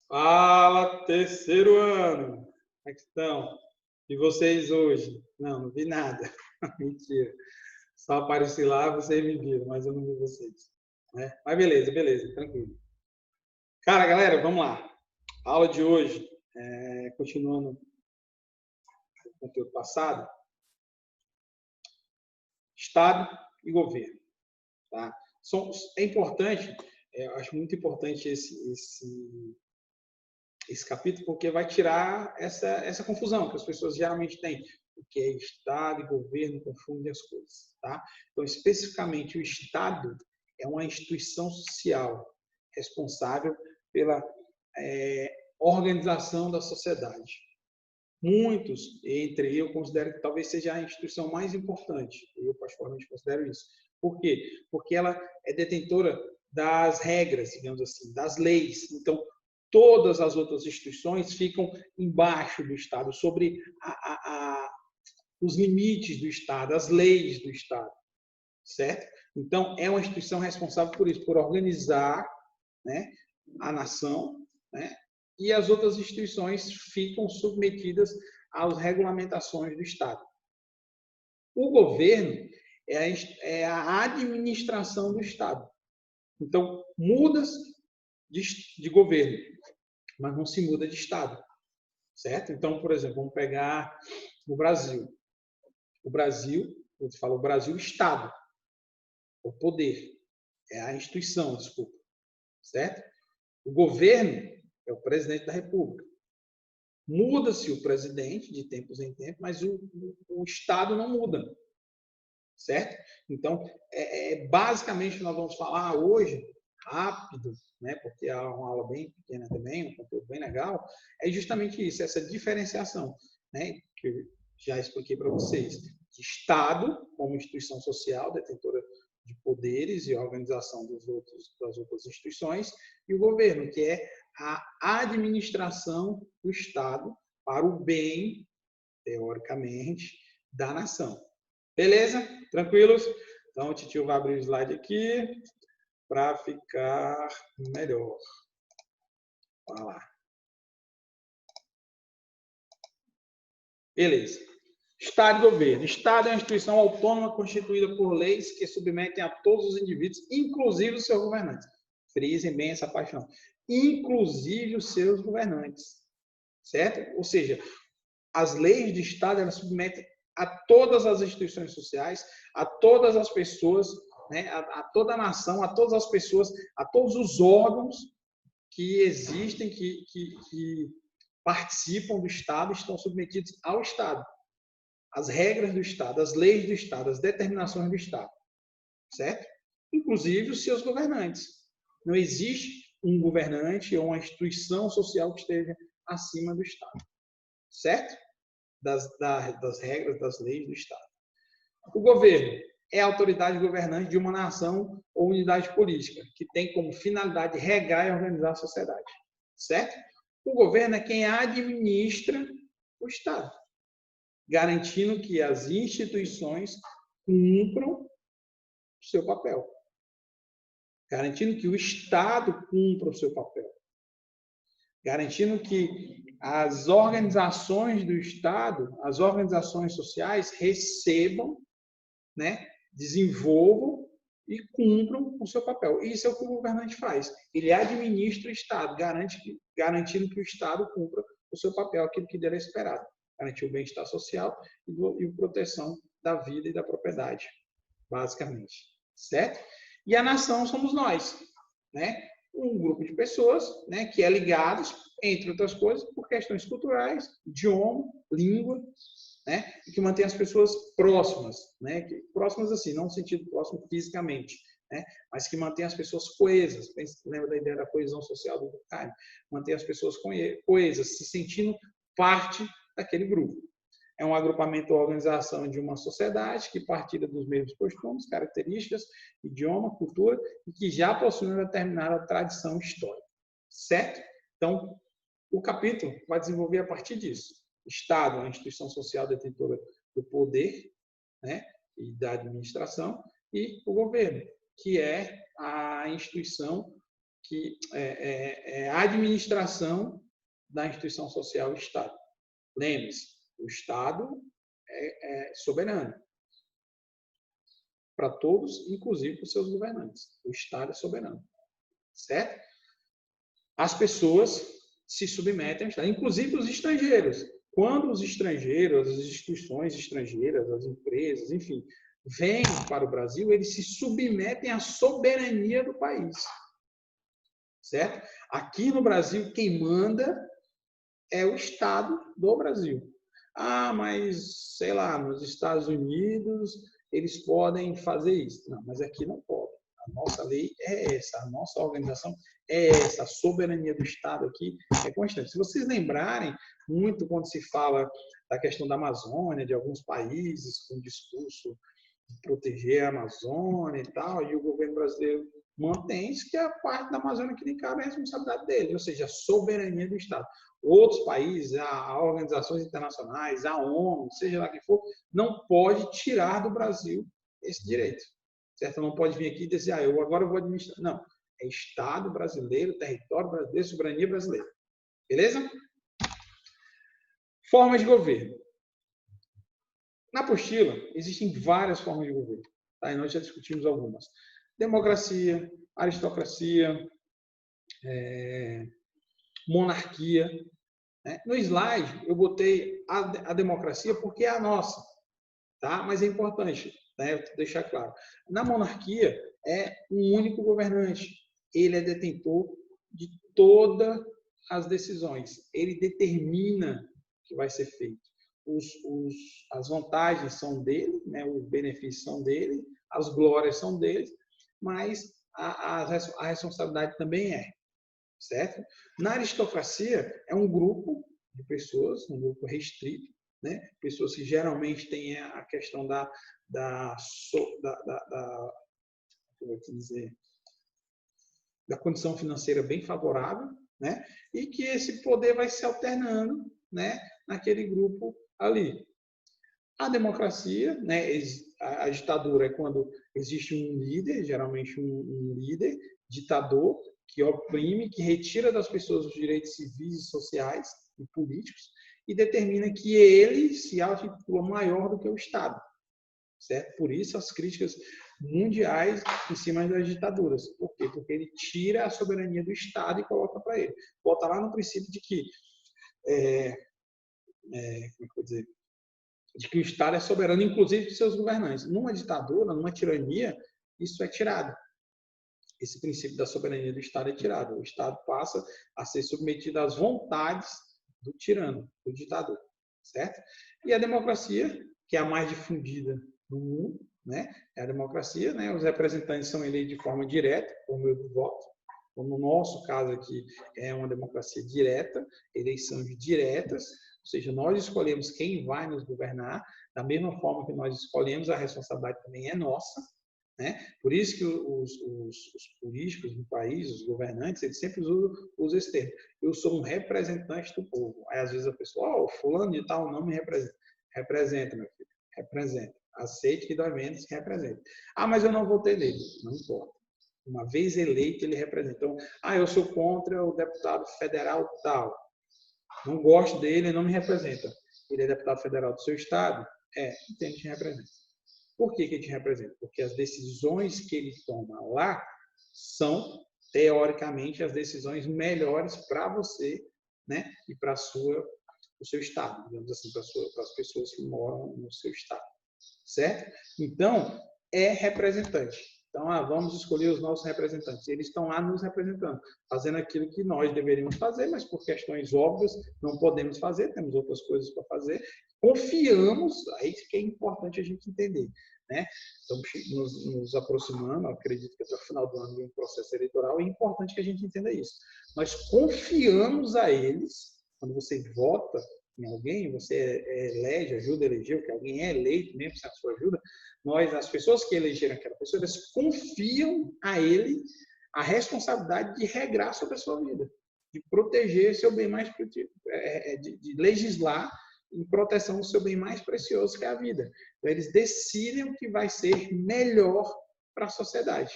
Fala, terceiro ano! Como é que estão? E vocês hoje? Não vi nada. Mentira. Só apareci lá, vocês me viram, mas eu não vi vocês. Né? Mas beleza, beleza, tranquilo. Cara, galera, vamos lá. A aula de hoje, continuando o conteúdo passado, Estado e governo. Tá? É importante, eu acho muito importante esse capítulo, porque vai tirar essa confusão que as pessoas geralmente têm, o que é Estado e governo, confundem as coisas. Tá? Então, especificamente, o Estado é uma instituição social responsável pela organização da sociedade. Muitos, entre eu, considero que talvez seja a instituição mais importante. Eu, particularmente, considero isso. Por quê? Porque ela é detentora das regras, digamos assim, das leis. Então, todas as outras instituições ficam embaixo do Estado, sobre os limites do Estado, as leis do Estado, certo? Então, é uma instituição responsável por isso, por organizar, né, a nação, né, e as outras instituições ficam submetidas às regulamentações do Estado. O governo é a administração do Estado. Então, muda-se de governo, mas não se muda de Estado, certo? Então, por exemplo, vamos pegar o Brasil. O Brasil, eu falo o Brasil, Estado, o poder, é a instituição, desculpa, certo? O governo é o presidente da República. Muda-se o presidente de tempos em tempos, mas o Estado não muda, certo? Então, basicamente, nós vamos falar hoje, rápido, né, porque é uma aula bem pequena também, um conteúdo bem legal, é justamente isso, essa diferenciação, né, que eu já expliquei para vocês. Estado, como instituição social, detentora de poderes e organização das outras instituições, e o governo, que é a administração do Estado para o bem, teoricamente, da nação. Beleza? Tranquilos? Então, o titio vai abrir o slide aqui para ficar melhor. Vamos lá. Beleza. Estado e governo. Estado é uma instituição autônoma constituída por leis que submetem a todos os indivíduos, inclusive os seus governantes. Frisem bem essa paixão. Inclusive os seus governantes. Certo? Ou seja, as leis de Estado elas submetem a todas as instituições sociais, a todas as pessoas, né, a toda a nação, a todas as pessoas, a todos os órgãos que existem, que participam do Estado, estão submetidos ao Estado. As regras do Estado, as leis do Estado, as determinações do Estado. Certo? Inclusive os seus governantes. Não existe um governante ou uma instituição social que esteja acima do Estado. Certo? Das regras, das leis do Estado. O governo é a autoridade governante de uma nação ou unidade política, que tem como finalidade regar e organizar a sociedade. Certo? O governo é quem administra o Estado, garantindo que as instituições cumpram o seu papel. Garantindo que o Estado cumpra o seu papel. Garantindo que as organizações do Estado, as organizações sociais, recebam, né, desenvolvam e cumpram o seu papel. Isso é o que o governante faz. Ele administra o Estado, garantindo que o Estado cumpra o seu papel, aquilo que dele é esperado. Garantir o bem-estar social e a proteção da vida e da propriedade, basicamente. Certo? E a nação somos nós, né? Um grupo de pessoas, né, que é ligados, entre outras coisas, por questões culturais, idioma, língua, né, e que mantém as pessoas próximas, né, próximas assim, não no sentido próximo fisicamente, né, mas que mantém as pessoas coesas. Lembra da ideia da coesão social do Durkheim? Mantém as pessoas coesas, se sentindo parte daquele grupo. É um agrupamento ou organização de uma sociedade que partilha dos mesmos costumes, características, idioma, cultura e que já possui uma determinada tradição histórica. Certo? Então, o capítulo vai desenvolver a partir disso. Estado é uma instituição social detentora do poder, né, e da administração, e o governo, que é a instituição que é a administração da instituição social Estado. Lembre-se, o Estado é soberano para todos, inclusive para os seus governantes. O Estado é soberano, certo? As pessoas se submetem ao Estado, inclusive os estrangeiros. Quando os estrangeiros, as instituições estrangeiras, as empresas, enfim, vêm para o Brasil, eles se submetem à soberania do país, certo? Aqui no Brasil, quem manda é o Estado do Brasil. Ah, mas, sei lá, nos Estados Unidos eles podem fazer isso. Não, mas aqui não pode. A nossa lei é essa, a nossa organização é essa, a soberania do Estado aqui é constante. Se vocês lembrarem muito quando se fala da questão da Amazônia, de alguns países com discurso de proteger a Amazônia e tal, e o governo brasileiro mantém isso, que a parte da Amazônia que nem cabe a responsabilidade dele, ou seja, a soberania do Estado. Outros países, a organizações internacionais, a ONU, seja lá quem for, não pode tirar do Brasil esse direito. Certo? Não pode vir aqui e dizer, eu agora vou administrar. Não, é Estado brasileiro, território brasileiro, soberania brasileira. Beleza? Formas de governo. Na apostila, existem várias formas de governo. Tá? E nós já discutimos algumas. Democracia, aristocracia, monarquia. Né? No slide, eu botei a democracia porque é a nossa. Tá? Mas é importante, né, deixar claro. Na monarquia, é um único governante. Ele é detentor de todas as decisões. Ele determina o que vai ser feito. As vantagens são dele, né, os benefícios são dele, as glórias são dele, mas a responsabilidade também é. Certo? Na aristocracia, é um grupo de pessoas, um grupo restrito, né? Pessoas que geralmente têm a questão da condição financeira bem favorável, né? E que esse poder vai se alternando, né? Naquele grupo ali. A democracia, né? A ditadura é quando existe um líder, geralmente um líder ditador, que oprime, que retira das pessoas os direitos civis e sociais e políticos e determina que ele se auto-intitula maior do que o Estado. Certo? Por isso as críticas mundiais em cima das ditaduras. Por quê? Porque ele tira a soberania do Estado e coloca para ele. Volta lá no princípio de que como é que eu vou dizer? De que o Estado é soberano, inclusive de seus governantes. Numa ditadura, numa tirania, isso é tirado. Esse princípio da soberania do Estado é tirado. O Estado passa a ser submetido às vontades do tirano, do ditador, certo? E a democracia, que é a mais difundida no mundo, né? É a democracia, né? Os representantes são eleitos de forma direta, por meio do voto. Então, no nosso caso aqui, é uma democracia direta, eleições diretas, ou seja, nós escolhemos quem vai nos governar, da mesma forma que nós escolhemos, a responsabilidade também é nossa. Né? Por isso que os políticos no país, os governantes, eles sempre usam esse termo. Eu sou um representante do povo. Aí, às vezes, a pessoa, o fulano de tal não me representa. Representa, meu filho. Representa. Aceite que dói menos que representa. Ah, mas eu não votei nele. Não importa. Uma vez eleito, ele representa. Então, eu sou contra o deputado federal tal. Não gosto dele, não me representa. Ele é deputado federal do seu estado? Então ele te representa. Por que ele te representa? Porque as decisões que ele toma lá são, teoricamente, as decisões melhores para você, né? E para o seu estado, digamos assim, para as pessoas que moram no seu estado. Certo? Então, é representante. Então, vamos escolher os nossos representantes. Eles estão lá nos representando, fazendo aquilo que nós deveríamos fazer, mas por questões óbvias não podemos fazer, temos outras coisas para fazer. Confiamos, aí que é importante a gente entender. Né? Estamos nos aproximando, acredito que até o final do ano, de um processo eleitoral, é importante que a gente entenda isso. Nós confiamos a eles, quando você vota em alguém, você elege, ajuda a eleger, que alguém é eleito mesmo sem a sua ajuda, as pessoas que elegeram aquela pessoa, elas confiam a ele a responsabilidade de regrar sobre a sua vida, de proteger seu bem mais, de legislar em proteção do seu bem mais precioso, que é a vida. Então, eles decidem o que vai ser melhor para a sociedade.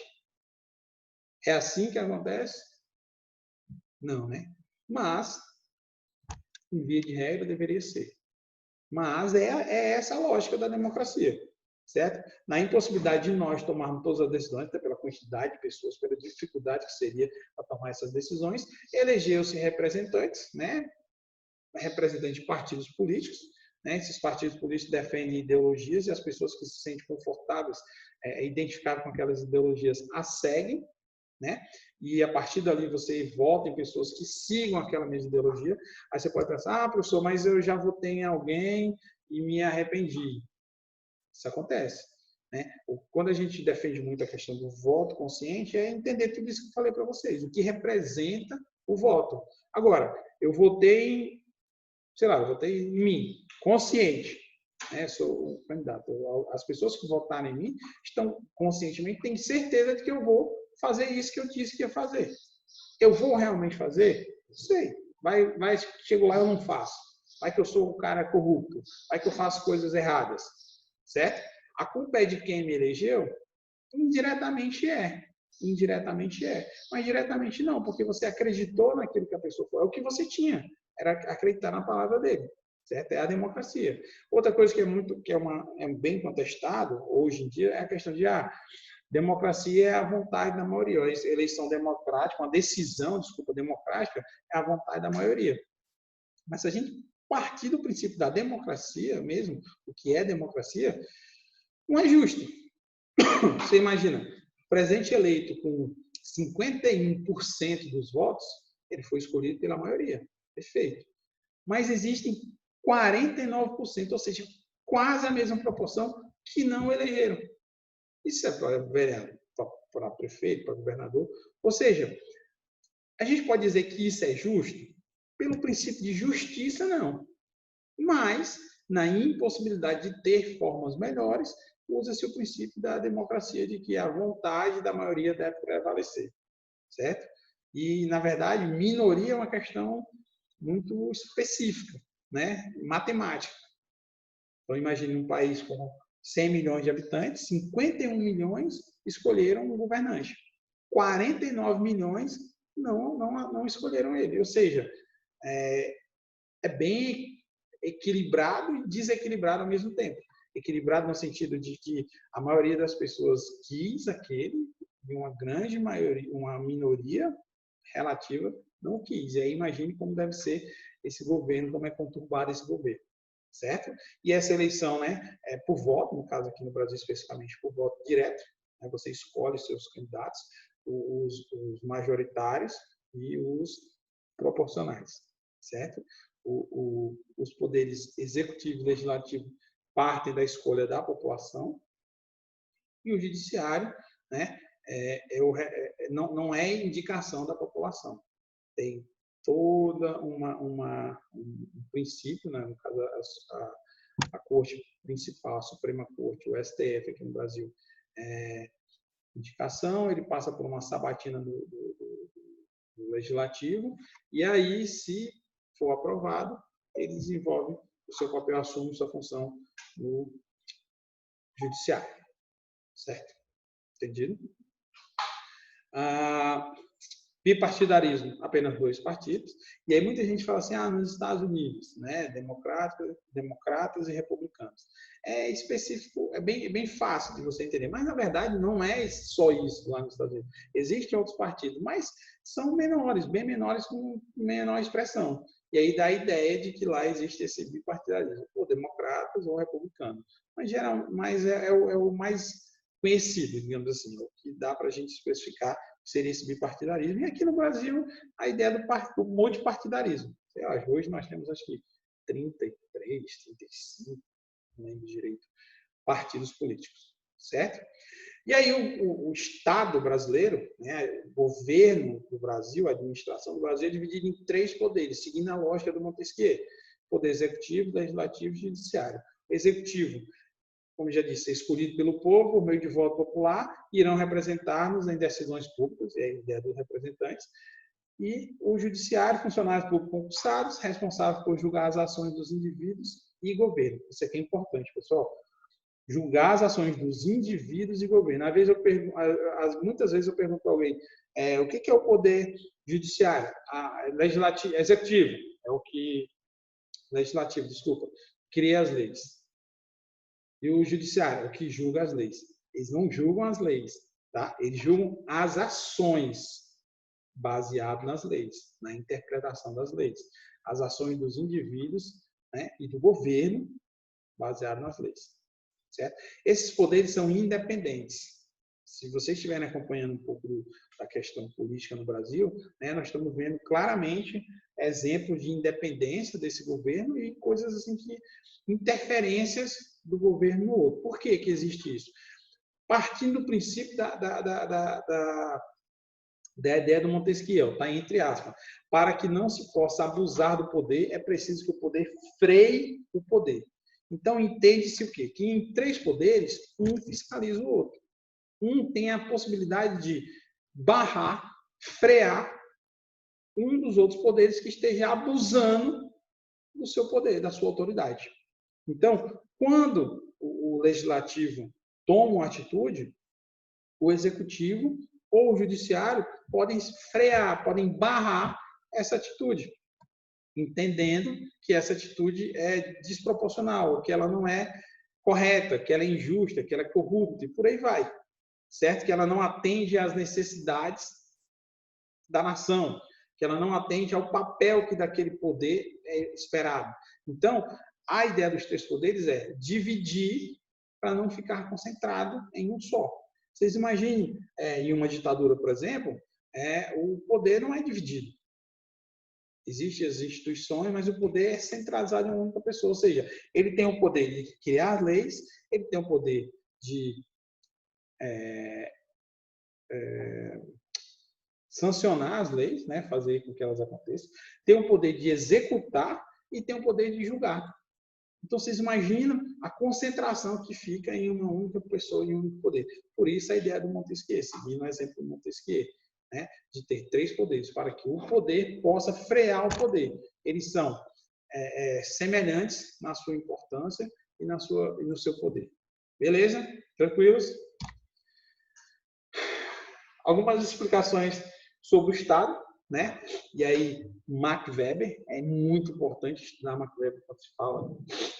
É assim que acontece Não, né? Mas, em via de regra, deveria ser. Mas é essa a lógica da democracia, certo? Na impossibilidade de nós tomarmos todas as decisões, até pela quantidade de pessoas, pela dificuldade que seria para tomar essas decisões, elegeu-se representantes, né? Representantes de partidos políticos, né? Esses partidos políticos defendem ideologias e as pessoas que se sentem confortáveis, identificadas com aquelas ideologias, as seguem, né? E a partir dali você vota em pessoas que sigam aquela mesma ideologia. Aí você pode pensar, professor, mas eu já votei em alguém e me arrependi. Isso acontece, né? Quando a gente defende muito a questão do voto consciente, é entender tudo isso que eu falei para vocês, o que representa o voto. Agora, eu votei, sei lá, eu votei em mim, consciente, né? Sou um candidato. As pessoas que votarem em mim estão conscientemente, têm certeza de que eu vou fazer isso que eu disse que ia fazer. Eu vou realmente fazer? Não sei. Vai, chego lá e eu não faço. Vai que eu sou um cara corrupto. Vai que eu faço coisas erradas. Certo? A culpa é de quem me elegeu? Indiretamente é. Indiretamente é. Mas diretamente não, porque você acreditou naquilo que a pessoa falou. É o que você tinha. Era acreditar na palavra dele. Certo? É a democracia. Outra coisa que é bem contestado hoje em dia é a questão de democracia é a vontade da maioria. A eleição democrática, uma decisão, desculpa, democrática, é a vontade da maioria. Mas se a gente partir do princípio da democracia mesmo, o que é democracia, não é justo. Você imagina, o presidente eleito com 51% dos votos, ele foi escolhido pela maioria. Perfeito. Mas existem 49%, ou seja, quase a mesma proporção, que não elegeram. Isso é para vereador, para prefeito, para governador. Ou seja, a gente pode dizer que isso é justo? Pelo princípio de justiça, não. Mas, na impossibilidade de ter formas melhores, usa-se o princípio da democracia, de que a vontade da maioria deve prevalecer. Certo? E, na verdade, minoria é uma questão muito específica, né? Matemática. Então, imagine um país com 100 milhões de habitantes, 51 milhões escolheram um governante. 49 milhões não escolheram ele. Ou seja, é bem equilibrado e desequilibrado ao mesmo tempo. Equilibrado no sentido de que a maioria das pessoas quis aquele, e uma grande maioria, uma minoria relativa não quis. E aí imagine como deve ser esse governo, como é conturbado esse governo. Certo? E essa eleição, né, é por voto, no caso aqui no Brasil especificamente por voto direto, né, você escolhe seus candidatos, os majoritários e os proporcionais, certo? Os poderes executivo e legislativo partem da escolha da população e o judiciário, né, não é indicação da população. Tem toda um princípio, né? No caso, a Corte Principal, a Suprema Corte, o STF aqui no Brasil, indicação, ele passa por uma sabatina do Legislativo, e aí, se for aprovado, ele desenvolve o seu papel, assume sua função no Judiciário. Certo? Entendido? Bipartidarismo, apenas 2 partidos. E aí muita gente fala assim, nos Estados Unidos, né, democratas e republicanos. É específico, é bem fácil de você entender, mas na verdade não é só isso lá nos Estados Unidos. Existem outros partidos, mas são menores, bem menores, com menor expressão. E aí dá a ideia de que lá existe esse bipartidarismo, ou democratas ou republicanos. Mas é o mais conhecido, digamos assim, o que dá para a gente especificar seria esse bipartidarismo. E aqui no Brasil, a ideia do multipartidarismo. Hoje nós temos, acho que, 33, 35, não lembro direito, partidos políticos, certo? E aí o Estado brasileiro, né, o governo do Brasil, a administração do Brasil é dividido em 3 poderes, seguindo a lógica do Montesquieu: poder executivo, legislativo e judiciário. O executivo, como já disse, é escolhido pelo povo por meio de voto popular, irão representar-nos em decisões públicas, é a ideia dos representantes, e o judiciário, funcionários públicos concursados, responsáveis por julgar as ações dos indivíduos e governo. Isso aqui é importante, pessoal. julgar as ações dos indivíduos e governo. Muitas vezes eu pergunto para alguém, o que é o poder judiciário? Legislativo, executivo, é o que... Legislativo, desculpa, cria as leis. E o judiciário, é o que julga as leis. Eles não julgam as leis, tá? Eles julgam as ações baseado nas leis, na interpretação das leis. As ações dos indivíduos, né, e do governo baseado nas leis. Certo? Esses poderes são independentes. Se vocês estiverem acompanhando um pouco da questão política no Brasil, né, nós estamos vendo claramente exemplos de independência desse governo e coisas assim que interferências do governo no outro. Por que que existe isso? Partindo do princípio da ideia do Montesquieu, está entre aspas. Para que não se possa abusar do poder, é preciso que o poder freie o poder. Então, entende-se o quê? Que em 3 poderes, um fiscaliza o outro. Um tem a possibilidade de barrar, frear um dos outros poderes que esteja abusando do seu poder, da sua autoridade. Então, quando o legislativo toma uma atitude, o executivo ou o judiciário podem frear, podem barrar essa atitude, entendendo que essa atitude é desproporcional, que ela não é correta, que ela é injusta, que ela é corrupta, e por aí vai. Certo? Que ela não atende às necessidades da nação, que ela não atende ao papel que daquele poder é esperado. Então, a ideia dos 3 poderes é dividir para não ficar concentrado em um só. Vocês imaginem, em uma ditadura, por exemplo, o poder não é dividido. Existem as instituições, mas o poder é centralizado em uma única pessoa. Ou seja, ele tem o poder de criar as leis, ele tem o poder de sancionar as leis, né, fazer com que elas aconteçam, tem o poder de executar e tem o poder de julgar. Então, vocês imaginam a concentração que fica em uma única pessoa e um único poder. Por isso, a ideia do Montesquieu, seguindo o exemplo do Montesquieu, né, de ter 3 poderes, para que o poder possa frear o poder. Eles são semelhantes na sua importância e no seu poder. Beleza? Tranquilos? Algumas explicações sobre o Estado, né? E aí, Max Weber, é muito importante estudar Max Weber quando se fala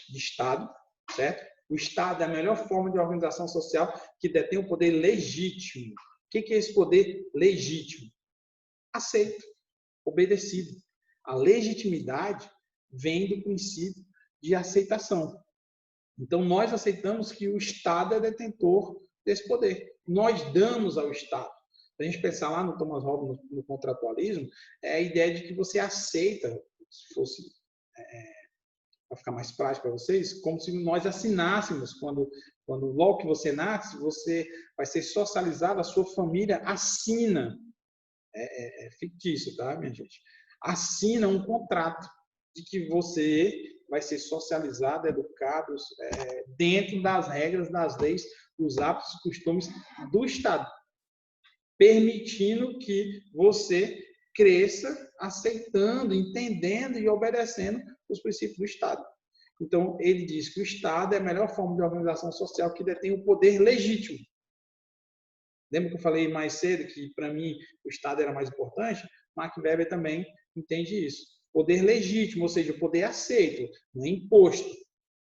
de Estado, certo? O Estado é a melhor forma de organização social que detém o poder legítimo. O que é esse poder legítimo? Aceito, obedecido. A legitimidade vem do princípio de aceitação. Então, nós aceitamos que o Estado é detentor desse poder. Nós damos ao Estado. Se a gente pensar lá no Thomas Hobbes, no contratualismo, é a ideia de que você aceita, se fosse para ficar mais prático para vocês, como se nós assinássemos, quando logo que você nasce, você vai ser socializado, a sua família assina, é fictício, tá, minha gente? Assina um contrato de que você vai ser socializado, educado, dentro das regras, das leis, dos hábitos e costumes do Estado, permitindo que você cresça aceitando, entendendo e obedecendo os princípios do Estado. Então, ele diz que o Estado é a melhor forma de organização social que detém o poder legítimo. Lembra que eu falei mais cedo que, para mim, o Estado era mais importante? Max Weber também entende isso. Poder legítimo, ou seja, o poder aceito, não é imposto,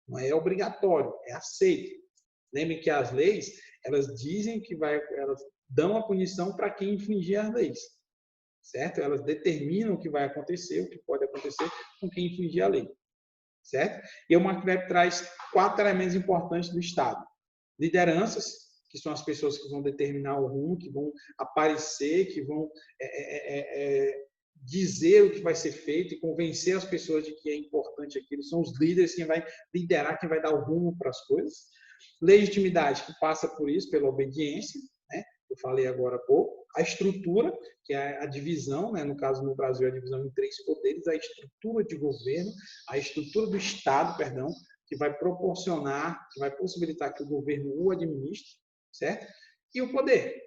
não é obrigatório, é aceito. Lembre que as leis, elas dizem que elas dão a punição para quem infringir as leis, certo? Elas determinam o que vai acontecer, o que pode acontecer com quem infringir a lei, certo? E o Max Weber traz 4 elementos importantes do Estado. Lideranças, que são as pessoas que vão determinar o rumo, que vão aparecer, que vão dizer o que vai ser feito e convencer as pessoas de que é importante aquilo. São os líderes quem vai liderar, quem vai dar o rumo para as coisas. Legitimidade, que passa por isso, pela obediência, né? Eu falei agora há pouco. A estrutura, que é a divisão, né? No caso, no Brasil, a divisão em 3 poderes, a estrutura de governo, a estrutura do Estado, perdão, que vai proporcionar, que vai possibilitar que o governo o administre, certo? E o poder,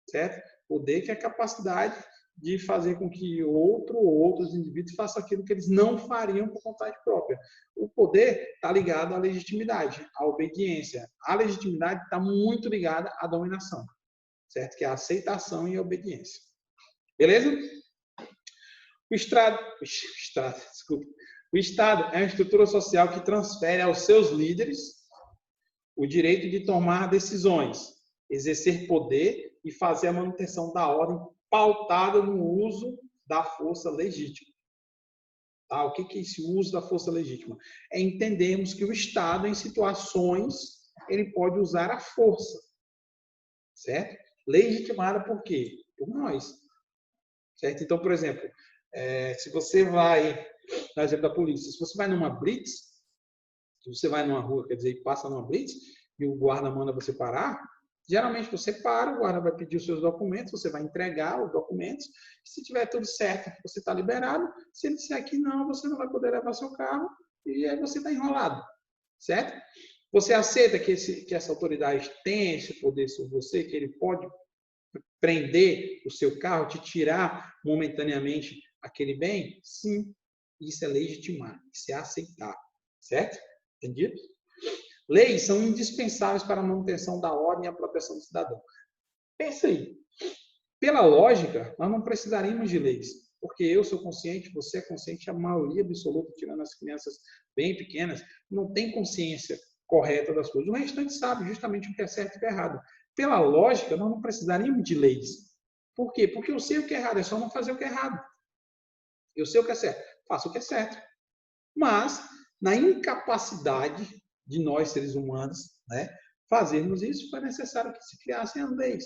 certo? Poder que é a capacidade de fazer com que outros indivíduos façam aquilo que eles não fariam por vontade própria. O poder está ligado à legitimidade, à obediência. A legitimidade está muito ligada à dominação, certo? Que é a aceitação e a obediência. Beleza? O Estado é uma estrutura social que transfere aos seus líderes o direito de tomar decisões, exercer poder e fazer a manutenção da ordem pautada no uso da força legítima. Tá? O que é esse uso da força legítima? É entendermos que o Estado, em situações, ele pode usar a força, certo? Legitimada por quê? Por nós, certo? Então, por exemplo, se você vai, no exemplo da polícia, se você vai numa blitz, se você vai numa rua, quer dizer, passa numa blitz, e o guarda manda você parar, geralmente você para, o guarda vai pedir os seus documentos, você vai entregar os documentos, se tiver tudo certo, você está liberado, se ele disser que não, você não vai poder levar seu carro, e aí você está enrolado, certo? Você aceita que essa autoridade tem esse poder sobre você, que ele pode prender o seu carro, te tirar momentaneamente aquele bem? Sim, isso é legitimar, isso é aceitar, certo? Entendido? Leis são indispensáveis para a manutenção da ordem e a proteção do cidadão. Pensa aí. Pela lógica, nós não precisaríamos de leis, porque eu sou consciente, você é consciente, a maioria absoluta, tirando as crianças bem pequenas, não tem consciência correta das coisas. O restante sabe justamente o que é certo e o que é errado. Pela lógica, nós não precisaríamos de leis. Por quê? Porque eu sei o que é errado, é só não fazer o que é errado. Eu sei o que é certo, faço o que é certo. Mas, na incapacidade de nós, seres humanos, né, fazermos isso, foi necessário que se criassem as leis.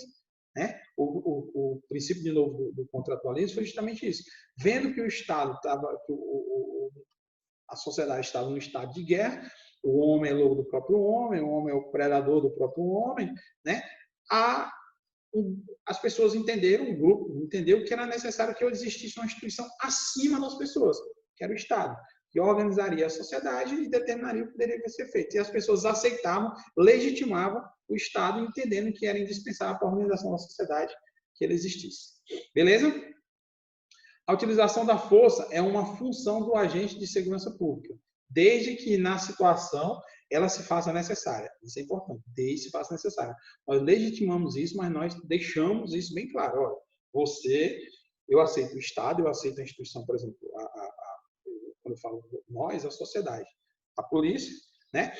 Né? O princípio, de novo, do contratualismo foi justamente isso. Vendo que o Estado estava, a sociedade estava num estado de guerra, o homem é lobo do próprio homem, o homem é o predador do próprio homem, né? As pessoas entenderam, o grupo entendeu que era necessário que existisse uma instituição acima das pessoas, que era o Estado, que organizaria a sociedade e determinaria o que deveria ser feito. E as pessoas aceitavam, legitimavam o Estado, entendendo que era indispensável para a organização da sociedade que ele existisse. Beleza? A utilização da força é uma função do agente de segurança pública, desde que na situação ela se faça necessária. Isso é importante, desde que se faça necessária. Nós legitimamos isso, mas nós deixamos isso bem claro. Olha, eu aceito o Estado, eu aceito a instituição, por exemplo, quando eu falo nós, a sociedade, a polícia, né?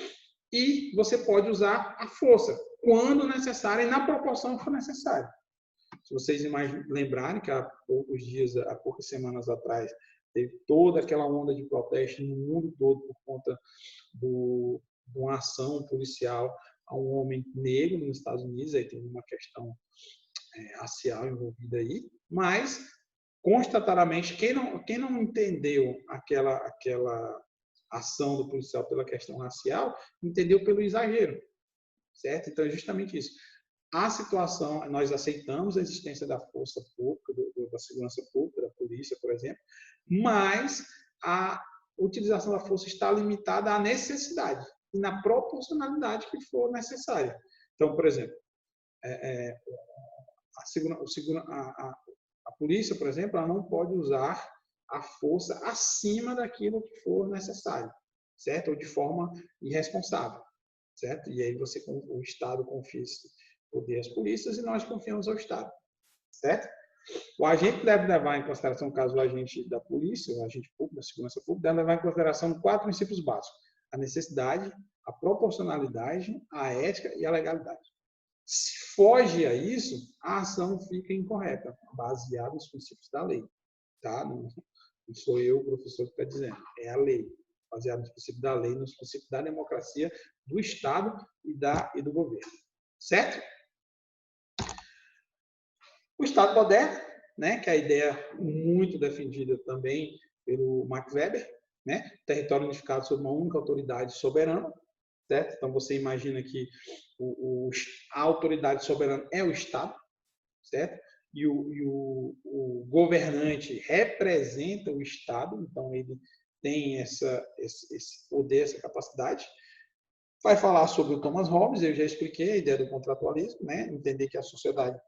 E você pode usar a força quando necessária e na proporção que for necessária. Se vocês lembrarem que há poucas semanas atrás, teve toda aquela onda de protesto no mundo todo por conta de uma ação policial a um homem negro nos Estados Unidos, aí tem uma questão racial envolvida aí, mas constatadamente, quem não entendeu aquela ação do policial pela questão racial, entendeu pelo exagero, certo? Então é justamente isso. A situação, nós aceitamos a existência da força pública, da segurança pública, da polícia, por exemplo, mas a utilização da força está limitada à necessidade e na proporcionalidade que for necessária. Então, por exemplo, a polícia, por exemplo, ela não pode usar a força acima daquilo que for necessário, certo? Ou de forma irresponsável, certo? E aí o Estado confia esse poder às polícias e nós confiamos ao Estado, certo? O agente deve levar em consideração, caso o agente da polícia, o agente público, da segurança pública, deve levar em consideração 4 princípios básicos: a necessidade, a proporcionalidade, a ética e a legalidade. Se foge a isso, a ação fica incorreta, baseada nos princípios da lei. Tá? Não sou eu, o professor, que está dizendo. É a lei, baseada nos princípios da lei, nos princípios da democracia, do Estado e do governo. Certo? O Estado moderno, né, que é a ideia muito defendida também pelo Max Weber, né, território unificado sob uma única autoridade soberana, certo? Então você imagina que a autoridade soberana é o Estado, certo? E o governante representa o Estado, então ele tem esse poder, essa capacidade. Vai falar sobre o Thomas Hobbes, eu já expliquei a ideia do contratualismo, né? Entender que a sociedade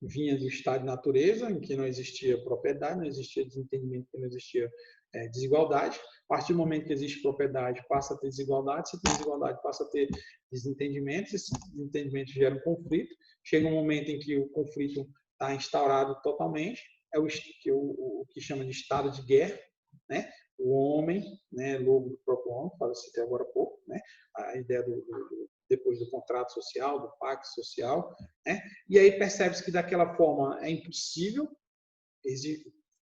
vinha do estado de natureza, em que não existia propriedade, não existia desentendimento, não existia desigualdade. A partir do momento que existe propriedade, passa a ter desigualdade. Se tem desigualdade, passa a ter desentendimento. Esses desentendimentos geram conflito. Chega um momento em que o conflito está instaurado totalmente. É o que chama de estado de guerra, né? O homem, né, lobo do próprio homem, falei até agora há pouco, né? A ideia depois do contrato social, do pacto social, né? E aí percebe-se que daquela forma é impossível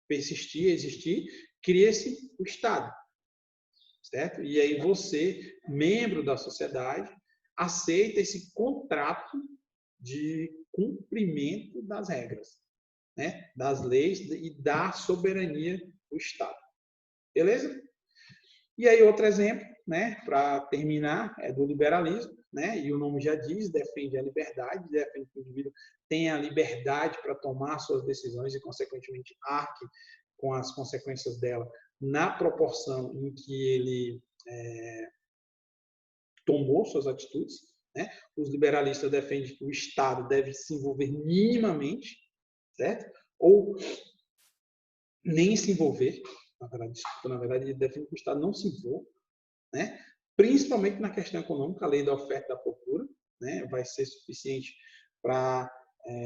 persistir, existir, cria-se o Estado, certo? E aí você, membro da sociedade, aceita esse contrato de cumprimento das regras, né? Das leis e da soberania do Estado. Beleza? E aí outro exemplo, né, para terminar, é do liberalismo, né? E o nome já diz, defende a liberdade, defende que o indivíduo tenha a liberdade para tomar suas decisões e, consequentemente, arque com as consequências dela na proporção em que ele tomou suas atitudes, né? Os liberalistas defendem que o Estado deve se envolver minimamente, certo? Ou nem se envolver, na verdade, ele defende que o Estado não se envolva, né? Principalmente na questão econômica, a lei da oferta e da procura, né? Vai ser suficiente para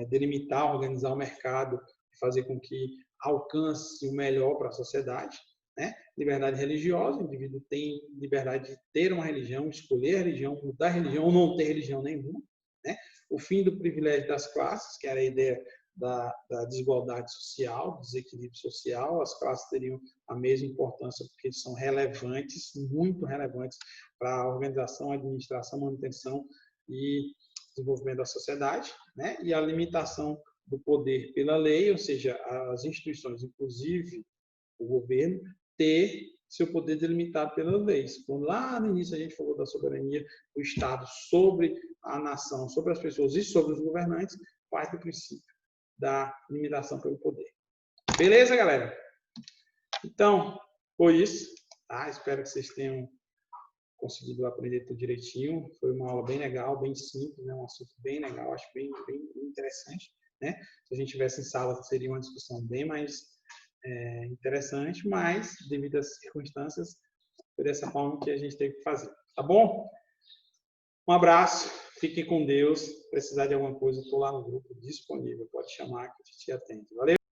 delimitar, organizar o mercado e fazer com que alcance o melhor para a sociedade, né? Liberdade religiosa, o indivíduo tem liberdade de ter uma religião, escolher a religião, mudar a religião ou não ter religião nenhuma, né? O fim do privilégio das classes, que era a ideia da desigualdade social, do desequilíbrio social. As classes teriam a mesma importância porque eles são relevantes, muito relevantes para a organização, administração, manutenção e desenvolvimento da sociedade, né? E a limitação do poder pela lei, ou seja, as instituições, inclusive o governo, ter seu poder delimitado pelas leis. Quando lá no início a gente falou da soberania do Estado sobre a nação, sobre as pessoas e sobre os governantes, parte do princípio da limitação pelo poder. Beleza, galera? Então, foi isso. Tá? Espero que vocês tenham conseguido aprender tudo direitinho. Foi uma aula bem legal, bem simples, né? Um assunto bem legal, acho bem interessante. Né? Se a gente tivesse em sala, seria uma discussão bem mais interessante, mas, devido às circunstâncias, foi dessa forma que a gente teve que fazer. Tá bom? Um abraço, fiquem com Deus. Se precisar de alguma coisa, estou lá no grupo disponível. Pode chamar que eu te atendo. Valeu!